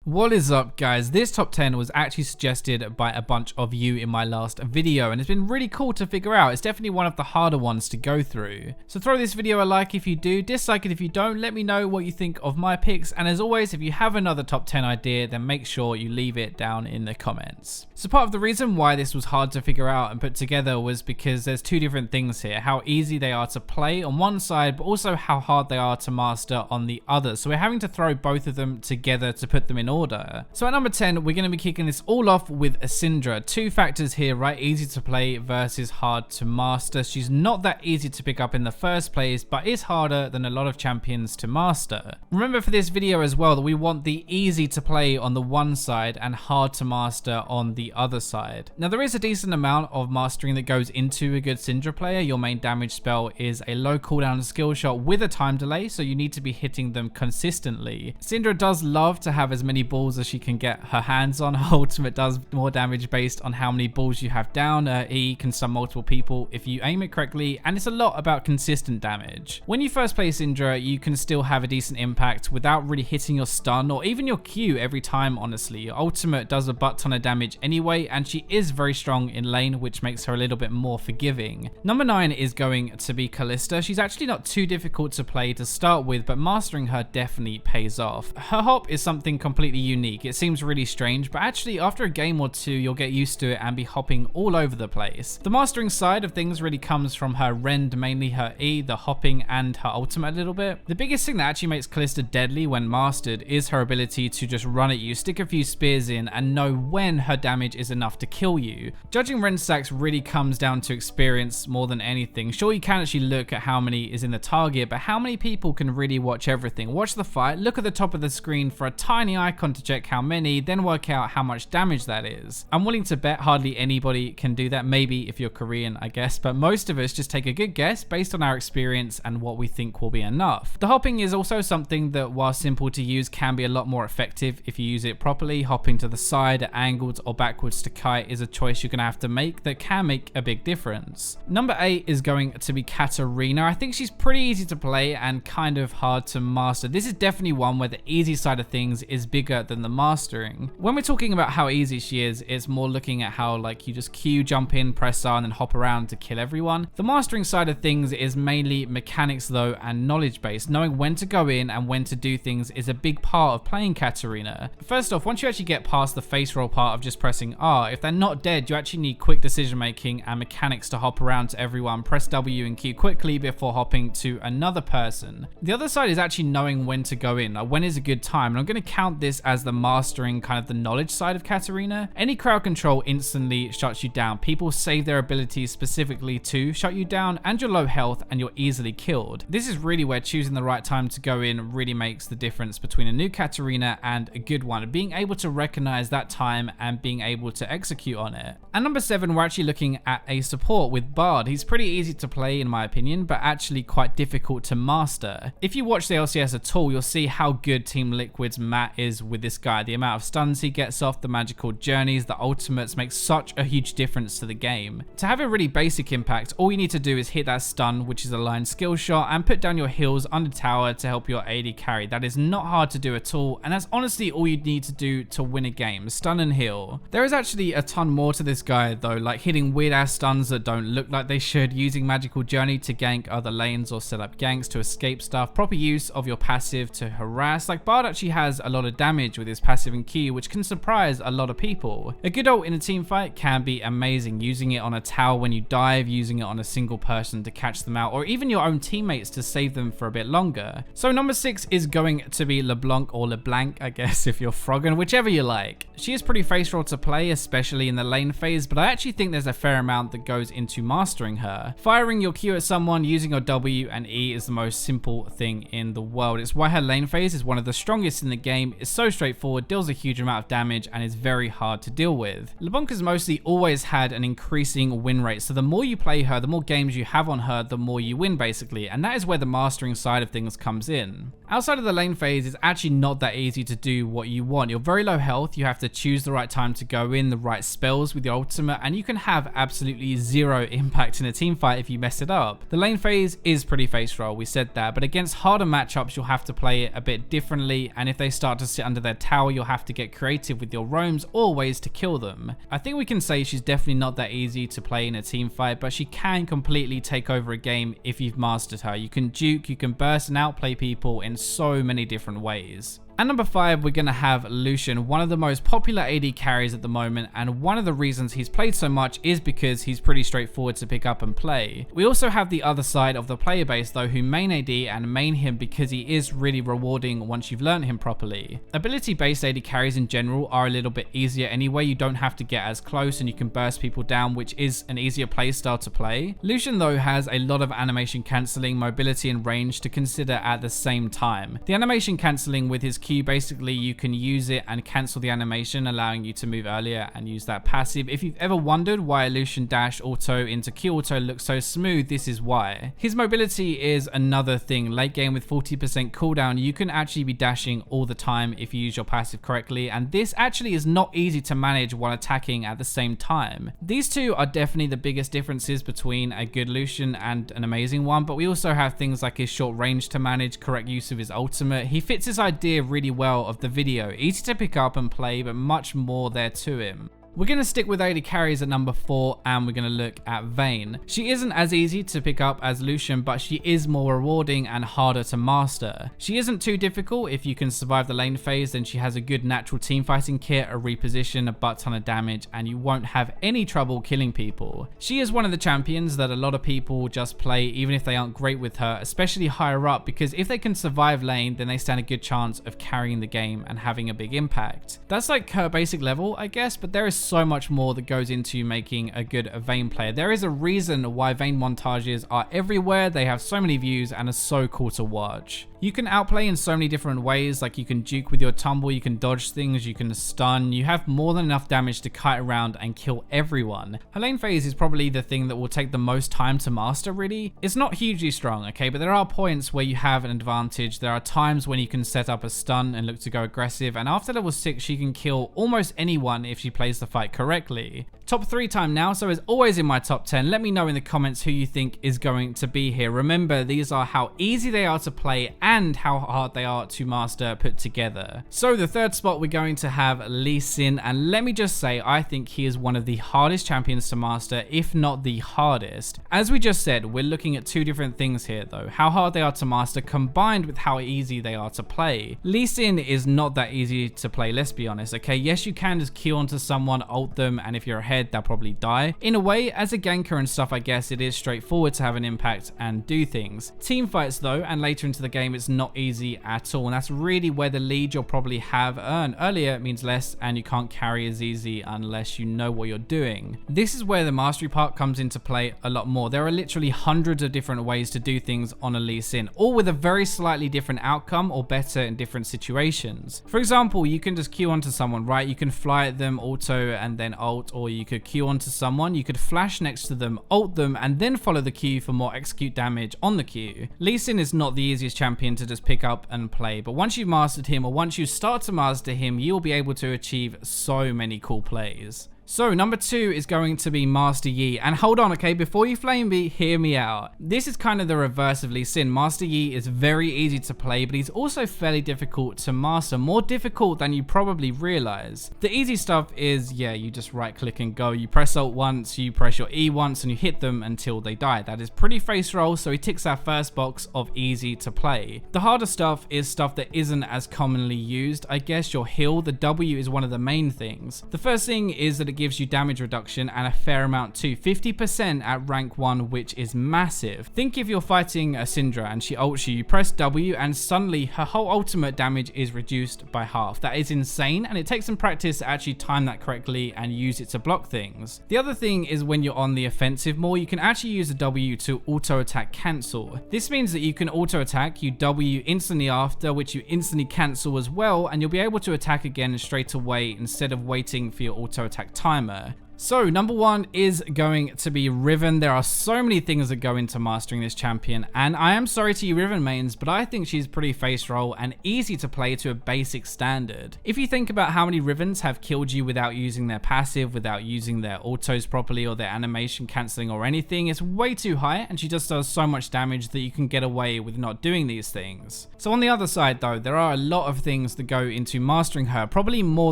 What is up, guys? This top 10 was actually suggested by a bunch of you in my last video, and it's been really cool to figure out. It's definitely one of the harder ones to go through. So throw this video a like if you do, dislike it if you don't. Let me know what you think of my picks, and as always, if you have another top 10 idea, then make sure you leave it down in the comments. So part of the reason why this was hard to figure out and put together was because there's two different things here: how easy they are to play on one side, but also how hard they are to master on the other. So we're having to throw both of them together to put them in order. So at number 10, we're going to be kicking this all off with a Syndra. Two factors here, right? Easy to play versus hard to master. She's not that easy to pick up in the first place, but is harder than a lot of champions to master. Remember for this video as well that we want the easy to play on the one side and hard to master on the other side. Now there is a decent amount of mastering that goes into a good Syndra player. Your main damage spell is a low cooldown skill shot with a time delay, so you need to be hitting them consistently. Syndra does love to have as many balls as she can get her hands on. Her ultimate does more damage based on how many balls you have down. E can stun multiple people if you aim it correctly, and it's a lot about consistent damage. When you first play Syndra, you can still have a decent impact without really hitting your stun or even your Q every time, honestly. Your ultimate does a butt ton of damage anyway, and she is very strong in lane, which makes her a little bit more forgiving. Number 9 is going to be Kalista. She's actually not too difficult to play to start with, but mastering her definitely pays off. Her hop is something completely unique. It seems really strange, but actually after a game or two, you'll get used to it and be hopping all over the place. The mastering side of things really comes from her rend, mainly her E, the hopping, and her ultimate a little bit. The biggest thing that actually makes Kalista deadly when mastered is her ability to just run at you, stick a few spears in, and know when her damage is enough to kill you. Judging rend stacks really comes down to experience more than anything. Sure, you can actually look at how many is in the target, but how many people can really watch everything? Watch the fight, look at the top of the screen for a tiny icon to check how many, then work out how much damage that is. I'm willing to bet hardly anybody can do that, maybe if you're Korean, I guess, but most of us just take a good guess based on our experience and what we think will be enough. The hopping is also something that, while simple to use, can be a lot more effective if you use it properly. Hopping to the side, angled, or backwards to kite is a choice you're going to have to make that can make a big difference. Number 8 is going to be Catarina. I think she's pretty easy to play and kind of hard to master. This is definitely one where the easy side of things is bigger than the mastering. When we're talking about how easy she is, it's more looking at how like you just Q, jump in, press R, and then hop around to kill everyone. The mastering side of things is mainly mechanics though, and knowledge based. Knowing when to go in and when to do things is a big part of playing Catarina. First off, once you actually get past the face roll part of just pressing R, if they're not dead, you actually need quick decision making and mechanics to hop around to everyone, press W and Q quickly before hopping to another person. The other side is actually knowing when to go in, like when is a good time, and I'm going to count this as the mastering, kind of the knowledge side of Catarina. Any crowd control instantly shuts you down. People save their abilities specifically to shut you down, and you're low health and you're easily killed. This is really where choosing the right time to go in really makes the difference between a new Catarina and a good one. Being able to recognize that time and being able to execute on it. And number 7, we're actually looking at a support with Bard. He's pretty easy to play in my opinion, but actually quite difficult to master. If you watch the LCS at all, you'll see how good Team Liquid's Matt is with this guy. The amount of stuns he gets off, the magical journeys, the ultimates make such a huge difference to the game. To have a really basic impact, all you need to do is hit that stun, which is a line skill shot, and put down your heals under tower to help your AD carry. That is not hard to do at all, and that's honestly all you need to do to win a game: stun and heal. There is actually a ton more to this guy though, like hitting weird ass stuns that don't look like they should, using magical journey to gank other lanes or set up ganks to escape stuff, proper use of your passive to harass. Like Bard actually has a lot of damage with his passive and Q, which can surprise a lot of people. A good ult in a team fight can be amazing, using it on a tower when you dive, using it on a single person to catch them out, or even your own teammates to save them for a bit longer. So number 6 is going to be Leblanc, or Leblanc, I guess if you're frogging, whichever you like. She is pretty face roll to play, especially in the lane phase, but I actually think there's a fair amount that goes into mastering her. Firing your Q at someone using your W and E is the most simple thing in the world. It's why her lane phase is one of the strongest in the game. It's so straightforward, deals a huge amount of damage, and is very hard to deal with. Leblanc has mostly always had an increasing win rate, so the more you play her, the more games you have on her, the more you win basically, and that is where the mastering side of things comes in. Outside of the lane phase, it's actually not that easy to do what you want. You're very low health, you have to choose the right time to go in, the right spells with your ultimate, and you can have absolutely zero impact in a team fight if you mess it up. The lane phase is pretty face roll, we said that, but against harder matchups you'll have to play it a bit differently, and if they start to sit under their tower, you'll have to get creative with your roams or ways to kill them. I think we can say she's definitely not that easy to play in a team fight, but she can completely take over a game if you've mastered her. You can juke, you can burst and outplay people in so many different ways. At number 5, we're going to have Lucian, one of the most popular AD carries at the moment, and one of the reasons he's played so much is because he's pretty straightforward to pick up and play. We also have the other side of the player base though, who main AD and main him because he is really rewarding once you've learned him properly. Ability based AD carries in general are a little bit easier anyway. You don't have to get as close and you can burst people down, which is an easier playstyle to play. Lucian though has a lot of animation cancelling, mobility and range to consider at the same time. The animation cancelling with his Q, basically you can use it and cancel the animation, allowing you to move earlier and use that passive. If you've ever wondered why Lucian dash auto into Q auto looks so smooth, this is why. His mobility is another thing. Late game with 40% cooldown, you can actually be dashing all the time if you use your passive correctly, and this actually is not easy to manage while attacking at the same time. These two are definitely the biggest differences between a good Lucian and an amazing one, but we also have things like his short range to manage, correct use of his ultimate. He fits this idea really well of the video. Easy to pick up and play, but much more there to him. We're going to stick with AD carries at number 4, and we're going to look at Vayne. She isn't as easy to pick up as Lucian, but she is more rewarding and harder to master. She isn't too difficult. If you can survive the lane phase, then she has a good natural team fighting kit, a reposition, a butt ton of damage, and you won't have any trouble killing people. She is one of the champions that a lot of people just play even if they aren't great with her, especially higher up, because if they can survive lane, then they stand a good chance of carrying the game and having a big impact. That's like her basic level, I guess, but there is so much more that goes into making a good Vayne player. There is a reason why Vayne montages are everywhere. They have so many views and are so cool to watch. You can outplay in so many different ways, like you can juke with your tumble, you can dodge things, you can stun, you have more than enough damage to kite around and kill everyone. Her lane phase is probably the thing that will take the most time to master really. It's not hugely strong, okay, but there are points where you have an advantage. There are times when you can set up a stun and look to go aggressive, and after level 6 she can kill almost anyone if she plays the fight correctly. Top 3 time now, so as always in my top 10, let me know in the comments who you think is going to be here. Remember, these are how easy they are to play and how hard they are to master put together. So the third spot, we're going to have Lucian, and let me just say, I think he is one of the hardest champions to master, if not the hardest. As we just said, we're looking at two different things here though, how hard they are to master combined with how easy they are to play. Lucian is not that easy to play, let's be honest, okay? Yes, you can just Q onto someone, ult them, and if you're ahead, they'll probably die. In a way, as a ganker and stuff, I guess it is straightforward to have an impact and do things. Team fights though, and later into the game, it's not easy at all, and that's really where the lead you'll probably have earned. Earlier means less, and you can't carry as easy unless you know what you're doing. This is where the mastery part comes into play a lot more. There are literally hundreds of different ways to do things on a Lucian, all with a very slightly different outcome or better in different situations. For example, you can just Q onto someone, right? You can fly at them, auto, and then ult, or you could Q onto someone, you could flash next to them, ult them, and then follow the Q for more execute damage on the Q. Lucian is not the easiest champion to just pick up and play, but once you've mastered him, or once you start to master him, you'll be able to achieve so many cool plays. So number 2 is going to be Master Yi, and hold on, okay, before you flame me, hear me out. This is kind of the reverse of Lucian. Master Yi is very easy to play, but he's also fairly difficult to master, more difficult than you probably realize. The easy stuff is, yeah, you just right click and go. You press Alt once, you press your E once, and you hit them until they die. That is pretty face roll, so he ticks our first box of easy to play. The harder stuff is stuff that isn't as commonly used. I guess your heal, the W is one of the main things. The first thing is that it gives you damage reduction and a fair amount too, 50% at rank 1, which is massive. Think if you're fighting a Syndra and she ults you, you press W and suddenly her whole ultimate damage is reduced by half. That is insane, and it takes some practice to actually time that correctly and use it to block things. The other thing is when you're on the offensive more, you can actually use the W to auto attack cancel. This means that you can auto attack, you W instantly after, which you instantly cancel as well, and you'll be able to attack again straight away instead of waiting for your auto attack timer. So number 1 is going to be Riven. There are so many things that go into mastering this champion, and I am sorry to you Riven mains, but I think she's pretty face roll and easy to play to a basic standard. If you think about how many Rivens have killed you without using their passive, without using their autos properly or their animation cancelling or anything, it's way too high, and she just does so much damage that you can get away with not doing these things. So on the other side though, there are a lot of things that go into mastering her, probably more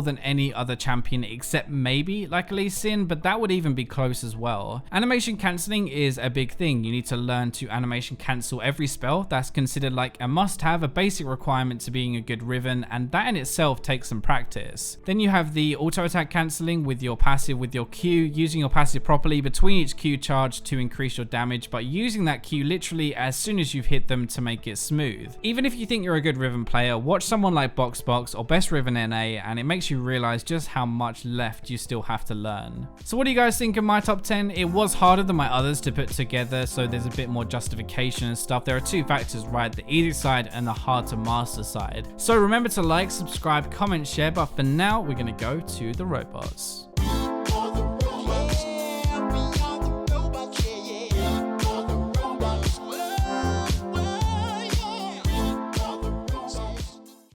than any other champion except maybe like Lucian, but that would even be close as well. Animation cancelling is a big thing. You need to learn to animation cancel every spell. That's considered like a must-have, a basic requirement to being a good Riven, and that in itself takes some practice. Then you have the auto attack cancelling with your passive, with your Q, using your passive properly between each Q charge to increase your damage, but using that Q literally as soon as you've hit them to make it smooth. Even if you think you're a good Riven player, watch someone like Box or Best Riven NA and it makes you realize just how much left you still have to learn. So what do you guys think of my top 10? It was harder than my others to put together, so there's a bit more justification and stuff. There are two factors, right? The easy side and the hard to master side. So remember to like, subscribe, comment, share, but for now we're going to go to the robots.